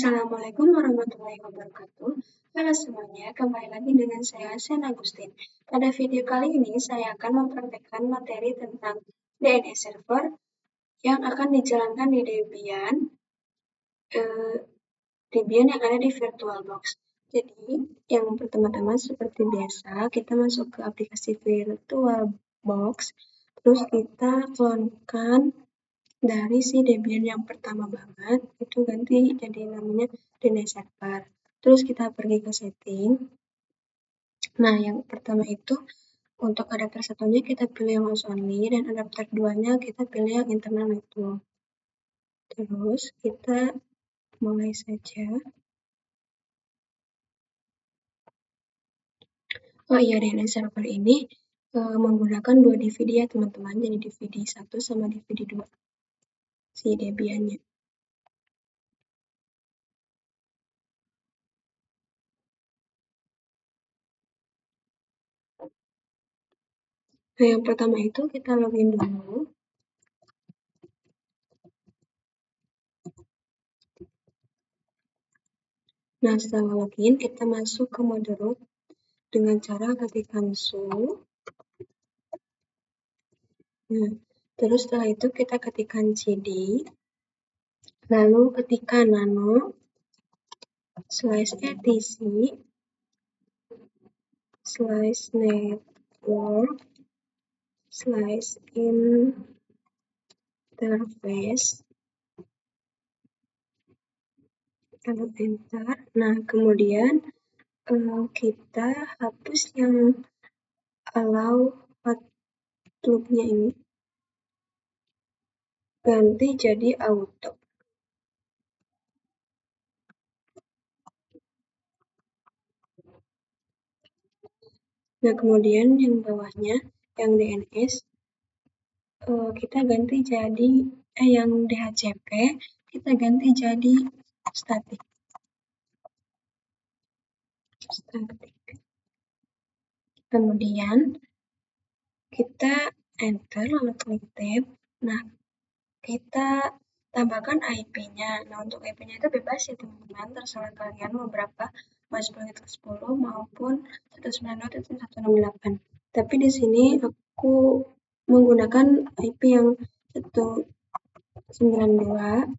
Assalamualaikum warahmatullahi wabarakatuh. Halo semuanya, kembali lagi dengan saya Sen Agustin. Pada video kali ini saya akan mempraktekkan materi tentang DNS server yang akan dijalankan di Debian yang ada di VirtualBox. Jadi, yang pertama-tama seperti biasa, kita masuk ke aplikasi VirtualBox, terus kita clone-kan dari si Debian yang pertama banget, itu ganti jadi namanya DNS server. Terus kita pergi ke setting. Nah, yang pertama itu untuk adapter satunya kita pilih yang mouse only, dan adapter 2-nya kita pilih yang internal network. Terus kita mulai saja. Oh iya, DNS server ini menggunakan 2 DVD ya teman-teman, jadi DVD 1 sama DVD 2 si Debian-nya. Nah, yang pertama itu kita login dulu. Nah, setelah login, kita masuk ke mode root dengan cara ketikkan su. Nah, terus setelah itu kita ketikkan cd, lalu ketikkan nano /etc /network /interface, lalu enter. Nah, kemudian kita hapus yang allow loop-nya ini, ganti jadi auto. Nah, kemudian yang bawahnya, yang DNS, kita ganti jadi, yang DHCP, kita ganti jadi static. Kemudian, kita enter, lalu klik tab. Nah, kita tambahkan IP-nya. Nah, untuk IP-nya itu bebas ya teman-teman, terserah kalian mau berapa, mau 10.10 maupun 192.168. Tapi di sini aku menggunakan IP yang 192.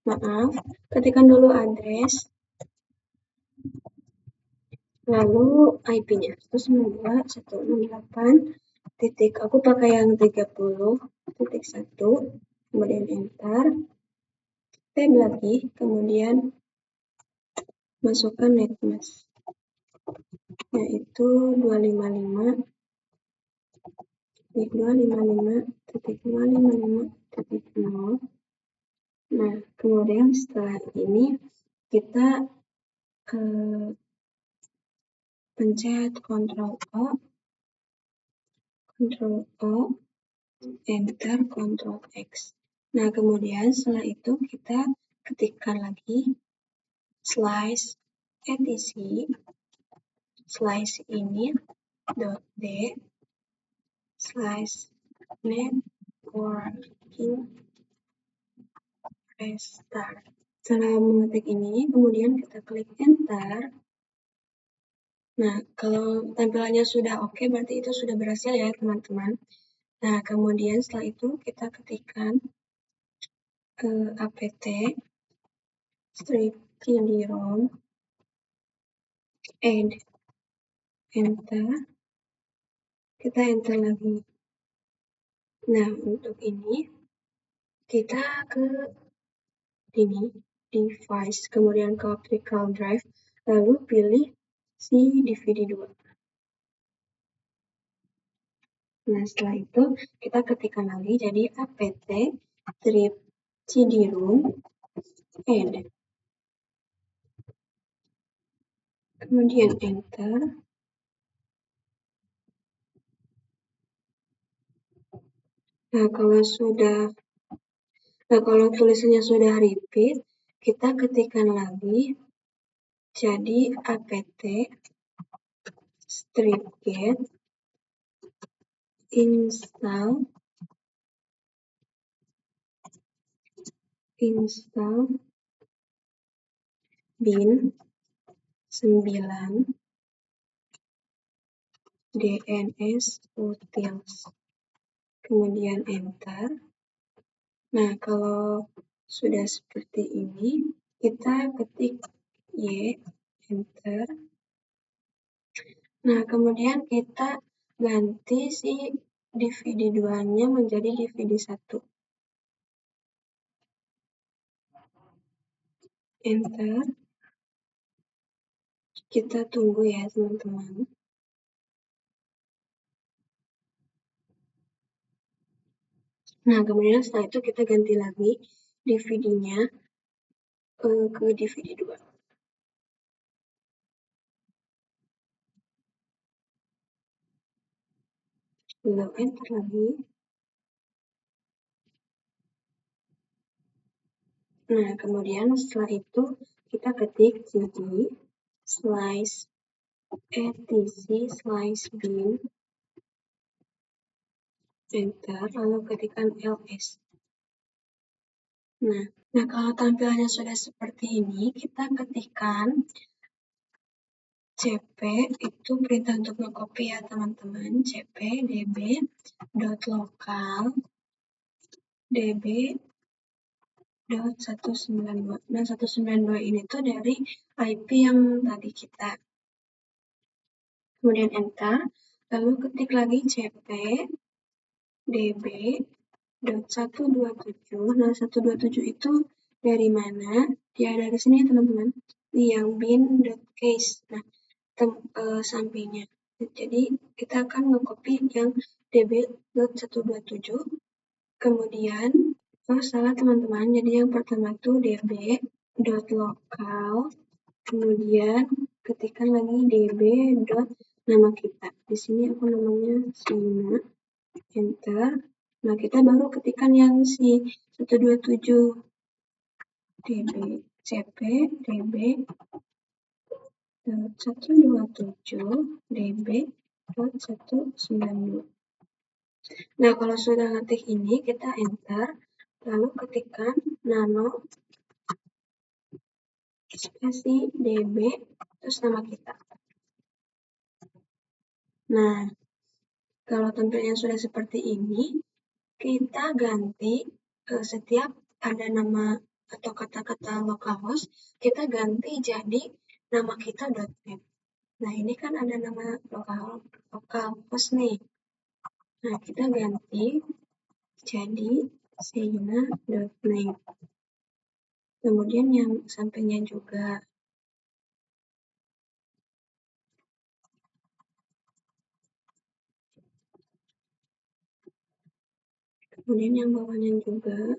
Maaf, ketikkan dulu address, lalu IP-nya 192.168. Aku pakai yang 30.1, kemudian enter, tab lagi, kemudian masukkan netmask, yaitu 255.255.255.0. Nah, kemudian setelah ini kita pencet Ctrl O, enter, Ctrl X. Nah, kemudian setelah itu kita ketikkan lagi /etc/init.d/networking restart. Setelah mengetik ini, kemudian kita klik enter. Nah, kalau tampilannya sudah oke, berarti itu sudah berhasil ya teman-teman. Nah, kemudian setelah itu kita ketikkan apt strip cd-rom, add, enter, kita enter lagi. Nah, untuk ini kita ke device, kemudian ke optical drive, lalu pilih si DVD 2. Nah, setelah itu kita ketikkan lagi jadi apt strip cd-rom, add, kemudian enter. Nah, kalau tulisannya sudah repeat, kita ketikkan lagi jadi apt strip get install bin 9 DNS utils. Kemudian enter. Nah, kalau sudah seperti ini, kita ketik Y, enter. Nah, kemudian kita ganti si DVD2-nya menjadi DVD1. Enter. Kita tunggu ya, teman-teman. Nah, kemudian setelah itu kita ganti lagi DVD-nya ke DVD2. Lalu enter lagi. Nah, kemudian setelah itu kita ketik cd slice etc slice bin, enter, lalu ketikkan ls. Nah, kalau tampilannya sudah seperti ini, kita ketikkan cp, itu perintah untuk nge-copy ya teman-teman, cp db .local db .192. Nah, 192 ini tuh dari IP yang tadi kita. Kemudian enter, lalu ketik lagi cp db .127. Nah, 127 itu dari mana? Ya, dari sini ya teman-teman. Yang bin.case. Nah, sampingnya. Jadi, kita akan nge-copy yang db.127. Kemudian, salah teman-teman. Jadi, yang pertama tuh db.local. Kemudian, ketikkan lagi db. Nama kita. Di sini aku namanya Sina. Enter. Nah, kita baru ketikkan yang si 127 db cp db 127 db 192. Nah, kalau sudah ngetik ini, kita enter, lalu ketikkan nano spasi db, terus nama kita. Nah, kalau tampilnya sudah seperti ini, kita ganti setiap ada nama atau kata-kata localhost, kita ganti jadi nama kita .net. Nah, ini kan ada nama localhost nih. Nah, kita ganti jadi Sina.net. Kemudian yang sampingnya juga. Kemudian yang bawahnya juga.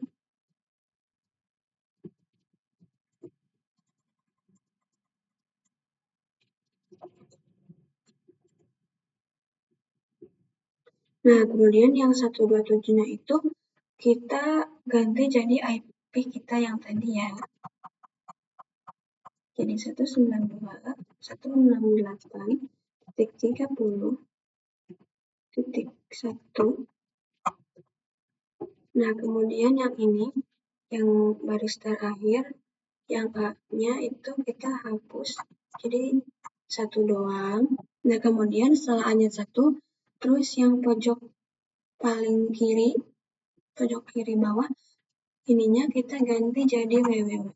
Nah, kemudian yang 127-nya itu kita ganti jadi IP kita yang tadi ya. Jadi 192.168.30.1. Nah, kemudian yang ini, yang baris terakhir, yang A-nya itu kita hapus. Jadi satu doang. Nah, kemudian setelah A-nya satu, terus yang pojok paling kiri, pojok kiri bawah, ininya kita ganti jadi www.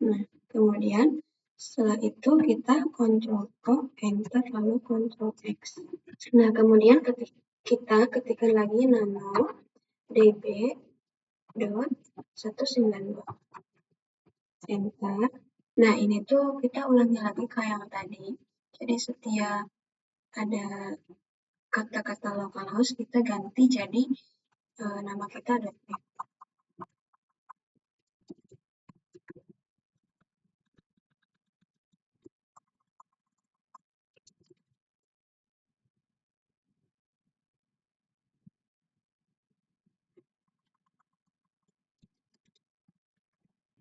Nah, kemudian setelah itu kita Ctrl O, Enter, lalu Ctrl X. Nah, kemudian kita ketikkan lagi nama db.192. Enter. Nah, ini tuh kita ulangi lagi kayak yang tadi. Jadi setiap ada kata-kata localhost, kita ganti jadi nama kita .net.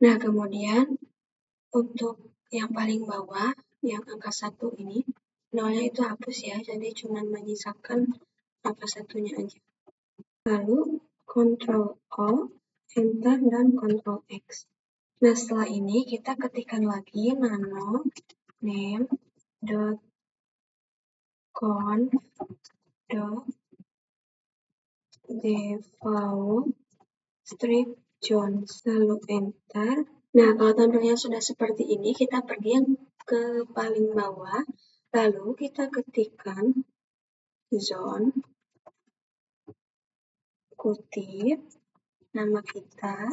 Nah, kemudian untuk yang paling bawah, yang angka 1 ini, nolnya itu hapus ya, jadi cuma menyisakan angka satunya aja. Lalu Ctrl O, Enter, dan Ctrl X. Nah, setelah ini kita ketikkan lagi nano name dot conf dot default strip Jones, lalu enter. Nah, kalau tampilnya sudah seperti ini, kita pergi yang ke paling bawah, lalu kita ketikkan zone, kutip, nama kita,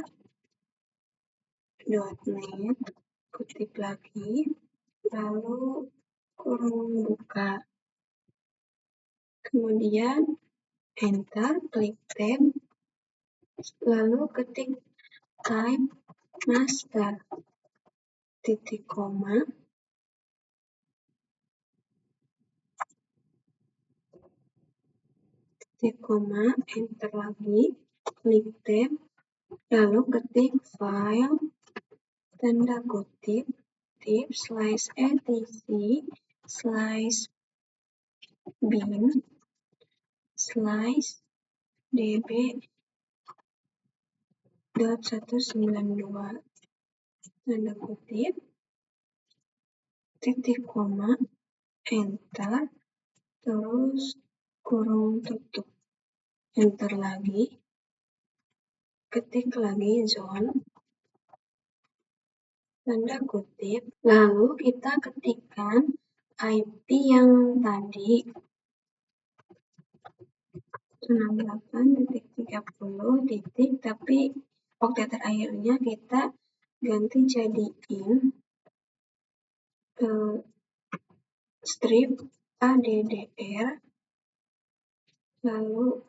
.net, kutip lagi, lalu kurung buka. Kemudian enter, klik tab, lalu ketik type master, titik koma, titik koma, enter lagi, klik tab, lalu ketik file, tanda kutip, tip, slice etc, slice bin, slice db .192, tanda kutip, titik koma, enter, terus kurung tutup, enter lagi, ketik lagi zone, tanda kutip, lalu kita ketikkan IP yang tadi 68.30, tapi oktet terakhirnya kita ganti jadiin strip addr lalu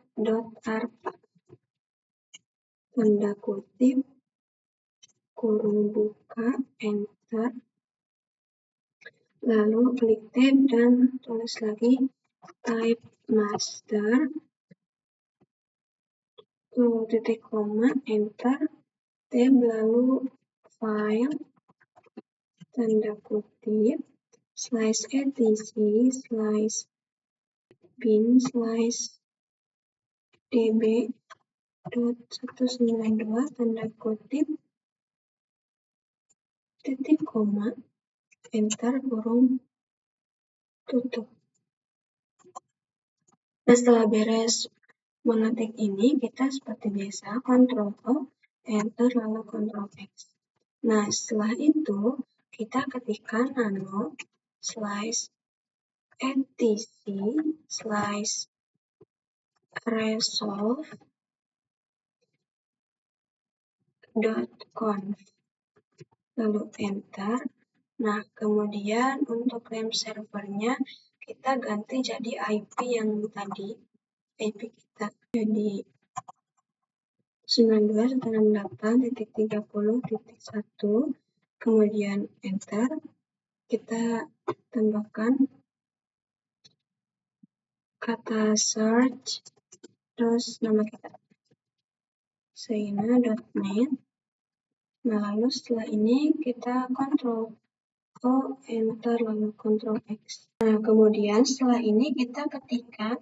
.arpa, tanda kutip, kurung buka, enter, lalu klik tab dan tulis lagi type master, titik koma, enter, tab, lalu file, tanda kutip, slice etc, slice bin, slice db .192, tanda kutip, titik koma, enter, kurung tutup. Nah, setelah beres mengetik ini, kita seperti biasa Ctrl O, enter, lalu Ctrl X. Nah, setelah itu kita ketikkan nano slice etc slice resolve .conf, lalu enter. Nah, kemudian untuk name servernya kita ganti jadi IP yang tadi, IP kita jadi 92.168.30.1, kemudian enter, kita tambahkan kata search, terus nama kita Seina.net. Nah, lalu setelah ini kita Ctrl O, enter, lalu Ctrl X. Nah, kemudian setelah ini kita ketikkan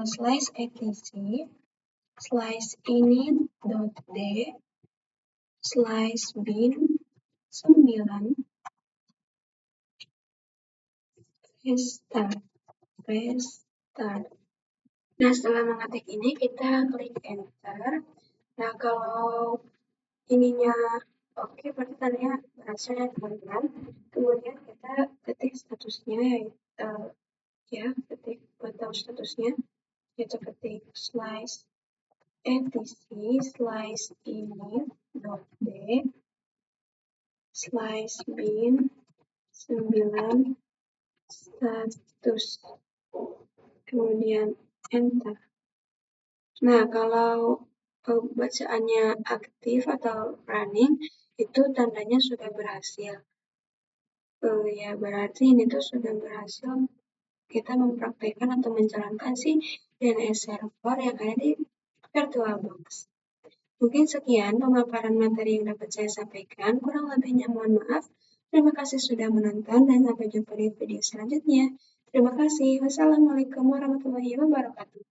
slice etc slice init.d slice bin 9 restart. Nah, setelah mengetik ini kita klik enter. Nah, kalau ininya oke, berarti tandanya berhasil ya teman-teman. Kemudian kita ketik statusnya, ketik buat tahu statusnya, kita ketik slice etc slice init.d slice bin 9 status, kemudian enter. Nah, kalau bacaannya aktif atau running, itu tandanya sudah berhasil. Ya, berarti ini tuh sudah berhasil kita mempraktekkan atau menjalankan si DNS server yang ada di VirtualBox. Mungkin sekian pemaparan materi yang dapat saya sampaikan. Kurang lebihnya mohon maaf. Terima kasih sudah menonton dan sampai jumpa di video selanjutnya. Terima kasih. Wassalamualaikum warahmatullahi wabarakatuh.